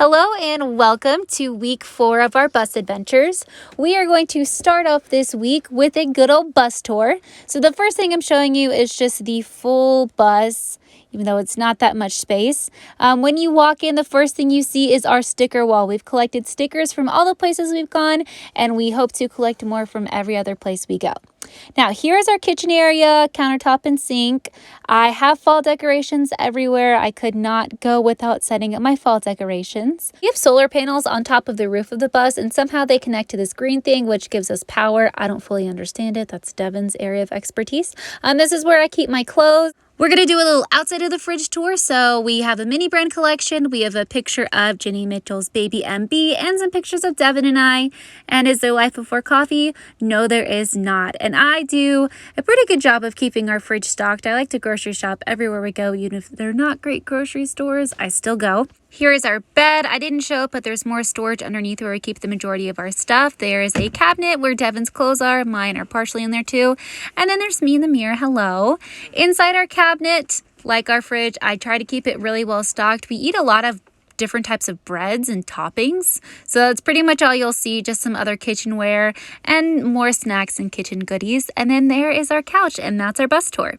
Hello and welcome to week 4 of our bus adventures. We are going to start off this week with a good old bus tour. So the first thing I'm showing you is just the full bus, even though it's not that much space. When you walk in, the first thing you see is our sticker wall. We've collected stickers from all the places we've gone, and we hope to collect more from every other place we go. Now, here's our kitchen area, countertop and sink. I have fall decorations everywhere. I could not go without setting up my fall decorations. We have solar panels on top of the roof of the bus, and somehow they connect to this green thing, which gives us power. I don't fully understand it. That's Devin's area of expertise. This is where I keep my clothes. We're going to do a little outside of the fridge tour. So we have a mini brand collection. We have a picture of Jenny Mitchell's baby MB and some pictures of Devin and I. And is there life before coffee? No, there is not. And I do a pretty good job of keeping our fridge stocked. I like to grocery shop everywhere we go. Even if they're not great grocery stores, I still go. Here is our bed. I didn't show it, but there's more storage underneath where we keep the majority of our stuff. There is a cabinet where Devin's clothes are. Mine are partially in there too. And then there's me in the mirror. Hello. Inside our cabinet, like our fridge, I try to keep it really well stocked. We eat a lot of different types of breads and toppings. So that's pretty much all you'll see, just some other kitchenware and more snacks and kitchen goodies. And then there is our couch, and that's our bus tour.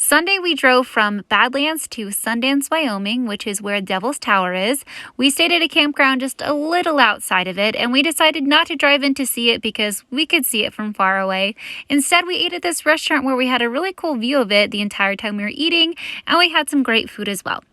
Sunday, we drove from Badlands to Sundance, Wyoming, which is where Devil's Tower is. We stayed at a campground just a little outside of it, and we decided not to drive in to see it because we could see it from far away. Instead, we ate at this restaurant where we had a really cool view of it the entire time we were eating, and we had some great food as well.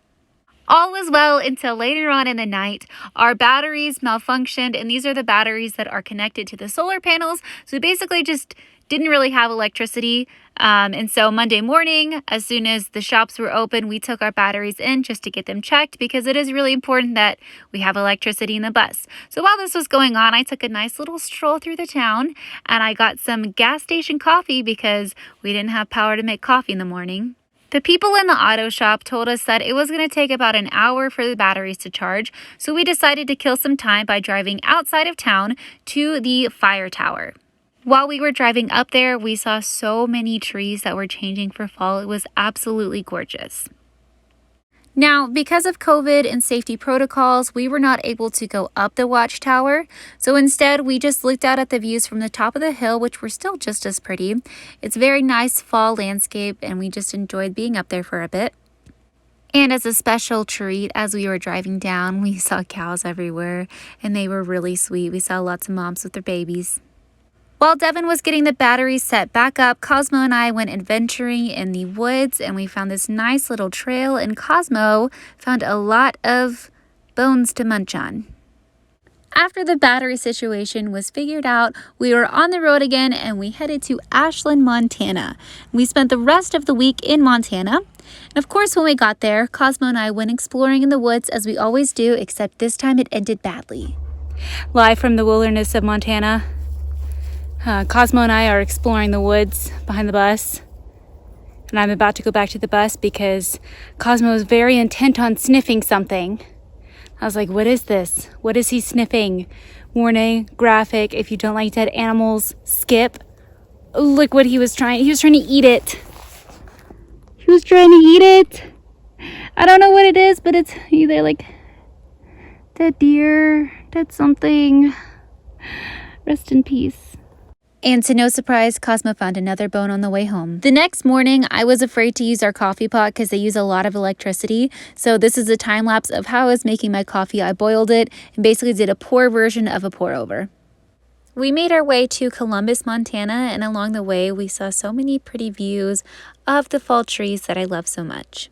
All was well until later on in the night. Our batteries malfunctioned, and these are the batteries that are connected to the solar panels. So we basically just didn't really have electricity. And so Monday morning, as soon as the shops were open, we took our batteries in just to get them checked because it is really important that we have electricity in the bus. So while this was going on, I took a nice little stroll through the town and I got some gas station coffee because we didn't have power to make coffee in the morning. The people in the auto shop told us that it was going to take about an hour for the batteries to charge, so we decided to kill some time by driving outside of town to the fire tower. While we were driving up there, we saw so many trees that were changing for fall. It was absolutely gorgeous. Now, because of COVID and safety protocols, we were not able to go up the watchtower. So instead, we just looked out at the views from the top of the hill, which were still just as pretty. It's a very nice fall landscape, and we just enjoyed being up there for a bit. And as a special treat, as we were driving down, we saw cows everywhere, and they were really sweet. We saw lots of moms with their babies. While Devin was getting the batteries set back up, Cosmo and I went adventuring in the woods, and we found this nice little trail, and Cosmo found a lot of bones to munch on. After the battery situation was figured out, we were on the road again, and we headed to Ashland, Montana. We spent the rest of the week in Montana. And of course, when we got there, Cosmo and I went exploring in the woods as we always do, except this time it ended badly. Live from the wilderness of Montana. Cosmo and I are exploring the woods behind the bus, and I'm about to go back to the bus because Cosmo is very intent on sniffing something. I was like, what is this? What is he sniffing? Warning, graphic, if you don't like dead animals, skip. Look what he was trying to eat it. He was trying to eat it. I don't know what it is, but it's either like dead deer, dead something. Rest in peace. And to no surprise, Cosmo found another bone on the way home. The next morning, I was afraid to use our coffee pot because they use a lot of electricity. So this is a time lapse of how I was making my coffee. I boiled it and basically did a pour version of a pour over. We made our way to Columbus, Montana, and along the way, we saw so many pretty views of the fall trees that I love so much.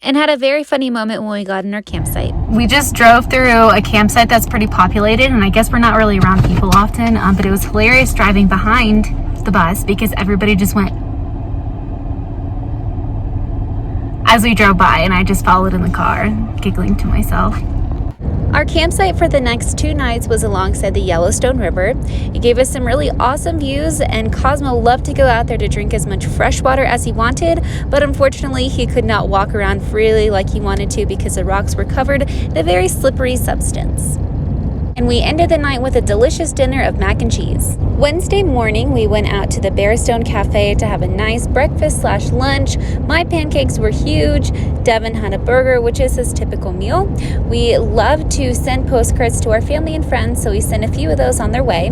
And had a very funny moment when we got in our campsite. We just drove through a campsite that's pretty populated, and I guess we're not really around people often, but it was hilarious driving behind the bus because everybody just went as we drove by, and I just followed in the car, giggling to myself. Our campsite for the next 2 nights was alongside the Yellowstone River. It gave us some really awesome views, and Cosmo loved to go out there to drink as much fresh water as he wanted, but unfortunately he could not walk around freely like he wanted to because the rocks were covered in a very slippery substance. And we ended the night with a delicious dinner of mac and cheese. Wednesday morning, we went out to the Bearstone Cafe to have a nice breakfast/lunch. My pancakes were huge. Devin had a burger, which is his typical meal. We love to send postcards to our family and friends, so we sent a few of those on their way.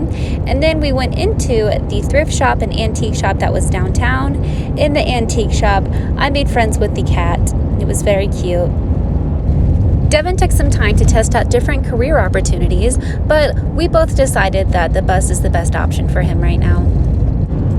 And then we went into the thrift shop and antique shop that was downtown. In the antique shop, I made friends with the cat. It was very cute. Devin took some time to test out different career opportunities, but we both decided that the bus is the best option for him right now.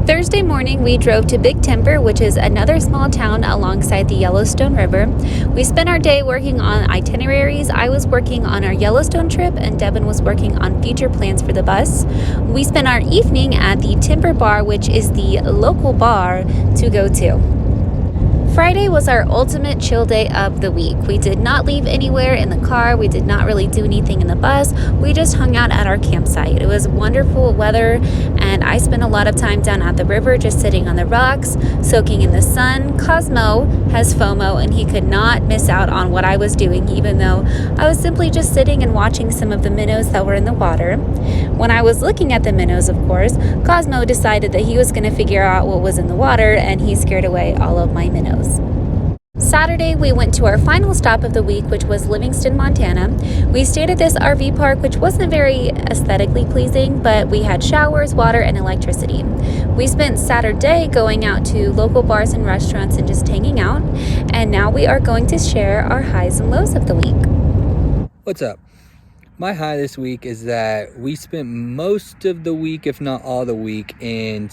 Thursday morning, we drove to Big Timber, which is another small town alongside the Yellowstone River. We spent our day working on itineraries. I was working on our Yellowstone trip, and Devin was working on future plans for the bus. We spent our evening at the Timber Bar, which is the local bar to go to. Friday was our ultimate chill day of the week. We did not leave anywhere in the car. We did not really do anything in the bus. We just hung out at our campsite. It was wonderful weather, and I spent a lot of time down at the river just sitting on the rocks, soaking in the sun. Cosmo has FOMO, and he could not miss out on what I was doing, even though I was simply just sitting and watching some of the minnows that were in the water. When I was looking at the minnows, of course, Cosmo decided that he was going to figure out what was in the water, and he scared away all of my minnows. Saturday, we went to our final stop of the week, which was Livingston, Montana. We stayed at this RV park, which wasn't very aesthetically pleasing, but we had showers, water, and electricity. We spent Saturday going out to local bars and restaurants and just hanging out, and now we are going to share our highs and lows of the week. What's up? My high this week is that we spent most of the week, if not all the week, in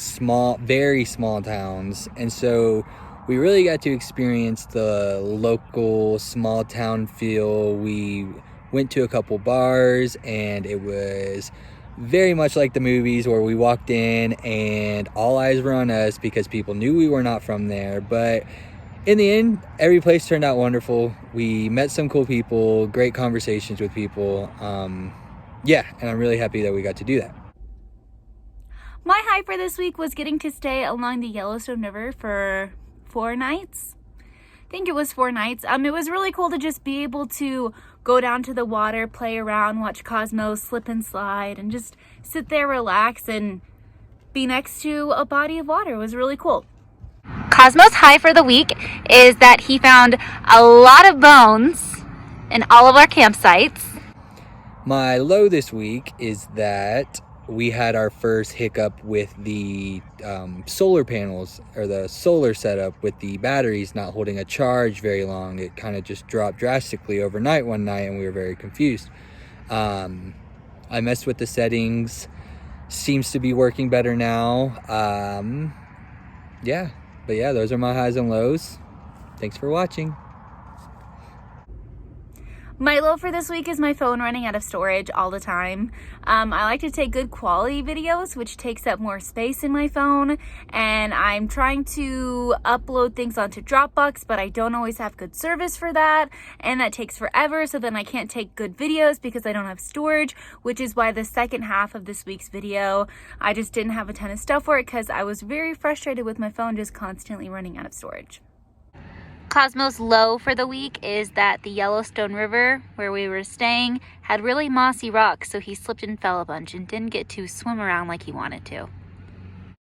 very small towns, and so we really got to experience the local small town feel. We went to a couple bars, and it was very much like the movies where we walked in and all eyes were on us because people knew we were not from there. But in the end, every place turned out wonderful. We met some cool people, great conversations with people. Yeah, and I'm really happy that we got to do that. My high for this week was getting to stay along the Yellowstone River for 4 nights. I think it was 4 nights. It was really cool to just be able to go down to the water, play around, watch Cosmo slip and slide, and just sit there, relax, and be next to a body of water. It was really cool. Cosmo's high for the week is that he found a lot of bones in all of our campsites. My low this week is that we had our first hiccup with the solar panels, or the solar setup, with the batteries not holding a charge very long. It kind of just dropped drastically overnight one night, and we were very confused. I messed with the settings. Seems to be working better now. Yeah, but yeah, those are my highs and lows. Thanks for watching. My low for this week is my phone running out of storage all the time. I like to take good quality videos, which takes up more space in my phone, and I'm trying to upload things onto Dropbox, but I don't always have good service for that, and that takes forever, so then I can't take good videos because I don't have storage, which is why the second half of this week's video, I just didn't have a ton of stuff for it because I was very frustrated with my phone just constantly running out of storage. Cosmo's low for the week is that the Yellowstone River, where we were staying, had really mossy rocks, so he slipped and fell a bunch and didn't get to swim around like he wanted to.